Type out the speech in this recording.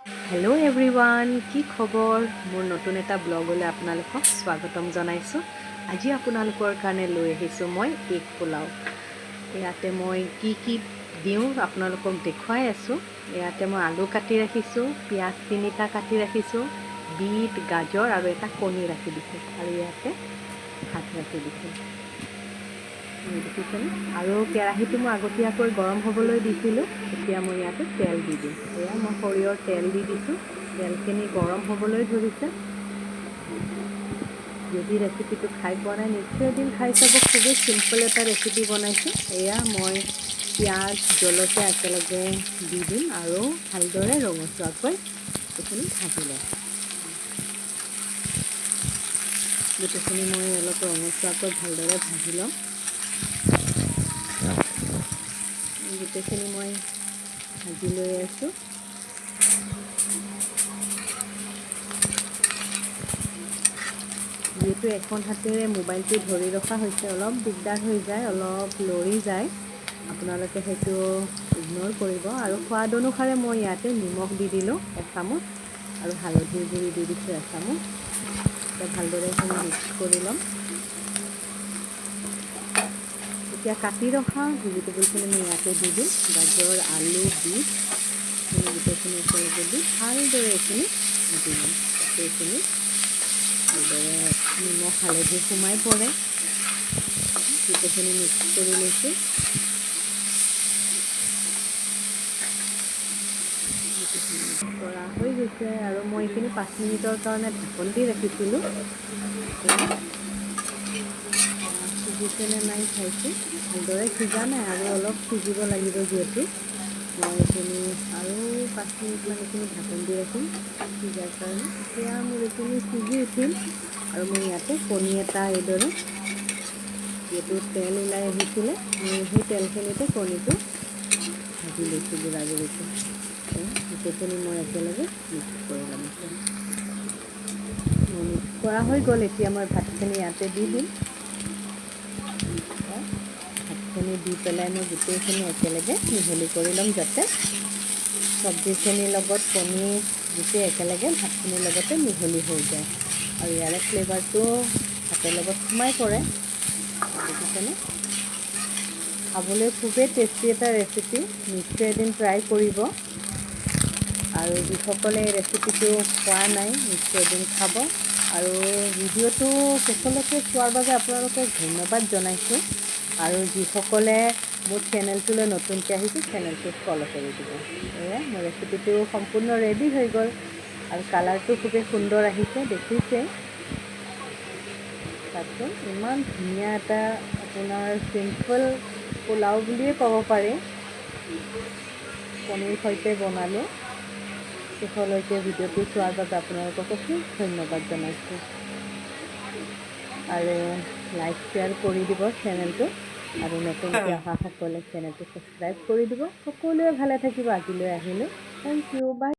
Hello' everyone, কি খবৰ? মোৰ নতুন এটা ব্লগলৈ আপোনালোকক স্বাগতম জনাইছোঁ। আজি আপোনালোকৰ কাৰণে লৈ আহিছোঁ মই এগ পোলাও। ইয়াতে মই কি দিওঁ আপোনালোকক দেখুৱাই আছোঁ। ইয়াতে মই আলু কাটি ৰাখিছোঁ, পিঁয়াজ 3টা কাটি ৰাখিছোঁ, বিট, গাজৰ আৰু এটা কণী ৰাখি দিছোঁ আৰু ইয়াতে ভাত ৰাখি দিছোঁ। দেখিছেনে? আৰু কেৰাহীটো মই আগতীয়াকৈ গৰম হ'বলৈ দিছিলোঁ। এতিয়া মই ইয়াতে তেল দি দিম। এয়া মই সৰিয়হৰ তেল দি দিছোঁ। তেলখিনি গৰম হ'বলৈ ধৰিছে। যদি ৰেচিপিটো খাই পোৱা নাই, নিশ্চয় এদিন খাই চাব। খুবেই চিম্পল এটা ৰেচিপি বনাইছোঁ। এয়া মই পিঁয়াজ, জলকীয়া একেলগে দি দিম আৰু ভালদৰে ৰঙচুৱাকৈ এইখিনি ভাজি লওঁ। গোটেইখিনি মই অলপ ৰঙচুৱাকৈ ভালদৰে ভাজি লওঁ। গোটেইখিনি মই ভাজি লৈ আছোঁ। যিহেতু এখন হাতেৰে মোবাইলটো ধৰি ৰখা হৈছে, অলপ দিগদাৰ হৈ যায়, অলপ লৰি যায়। আপোনালোকে সেইটো ইগন'ৰ কৰিব। আৰু সোৱাদ অনুসাৰে মই ইয়াতে নিমখ দি দিলোঁ এচামুচ আৰু হালধিৰ গুড়ি দি দিছোঁ এচামুচ। এতিয়া ভালদৰে এইখিনি মিক্স কৰি ল'ম। এতিয়া কাটি ৰখা ভেজিটেবলখিনি মই ইয়াতে দি দিম। গাজৰ, আলু, বিট গোটেইখিনি একেলগে দি ভালদৰে এইখিনি ভাজি ল'ম। যাতে এইখিনি ভালদৰে নিমখ হালধি সোমাই পৰে। গোটেইখিনি মিক্স কৰি লৈছোঁ। কৰা হৈ গৈছে আৰু মই এইখিনি 5 মিনিটৰ কাৰণে ঢাকন দি ৰাখিছিলোঁ। সিজিছেনে নাই চাইছোঁ। ভালদৰে সিজা নাই আৰু অলপ সিজিব লাগিব, যিহেতু মই এইখিনি আৰু 5 মিনিটমান এইখিনি ঢাকন দি ৰাখিম সিজাৰ কাৰণে। এতিয়া মোৰ এইখিনি সিজি উঠিল আৰু মই ইয়াতে কণী এটা এইদৰে, যিহেতু তেল ওলাই আহিছিলে, মই সেই তেলখিনিতে কণীটো ভাজি লৈছোঁ গুড়া গুড়িকৈ। গোটেইখিনি মই একেলগে মিক্স কৰি ল'ম। মিক্স কৰা হৈ গ'ল। এতিয়া মই ভাতখিনি ইয়াতে দি দিম। ভাতখিনি দি পেলাই মই গোটেইখিনি একেলগে মিহলি কৰি ল'ম, যাতে চব্জিখিনিৰ লগত কণী গোটেই একেলগে ভাতখিনিৰ লগতে মিহলি হৈ যায় আৰু ইয়াৰে ফ্লেভাৰটো ভাতৰ লগত সোমাই পৰে। দেখিছেনে? খাবলৈ খুবেই টেষ্টি এটা ৰেচিপি। নিশ্চয় এদিন ট্ৰাই কৰিব। আৰু যিসকলে এই ৰেচিপিটো খোৱা নাই, নিশ্চয় এদিন খাব। আৰু ভিডিঅ'টো শেষলৈকে চোৱাৰ বাবে আপোনালোকক ধন্যবাদ জনাইছোঁ। আৰু যিসকলে মোৰ চেনেলটোলৈ নতুনকৈ আহিছে, চেনেলটোক ফ'ল' কৰি দিব। এয়া মোৰ ৰেচিপিটো সম্পূৰ্ণ ৰেডি হৈ গ'ল আৰু কালাৰটো খুবেই সুন্দৰ আহিছে, দেখিছে। তাৰপিছত ইমান ধুনীয়া এটা আপোনাৰ চিম্পল পোলাও বুলিয়ে ক'ব পাৰি। কণীৰ সৈতে বনালোঁ। শেষলৈকে ভিডিঅ'টো চোৱাৰ বাবে আপোনালোকক অশেষ ধন্যবাদ জনাইছোঁ। আৰু লাইক শ্বেয়াৰ কৰি দিব চেনেলটো, আৰু নতুনকৈ অহাসকলে চেনেলটো ছাবস্ক্ৰাইব কৰি দিব। সকলোৱে ভালে থাকিব। আজিলৈ আহিলোঁ। থেংক ইউ, বাই।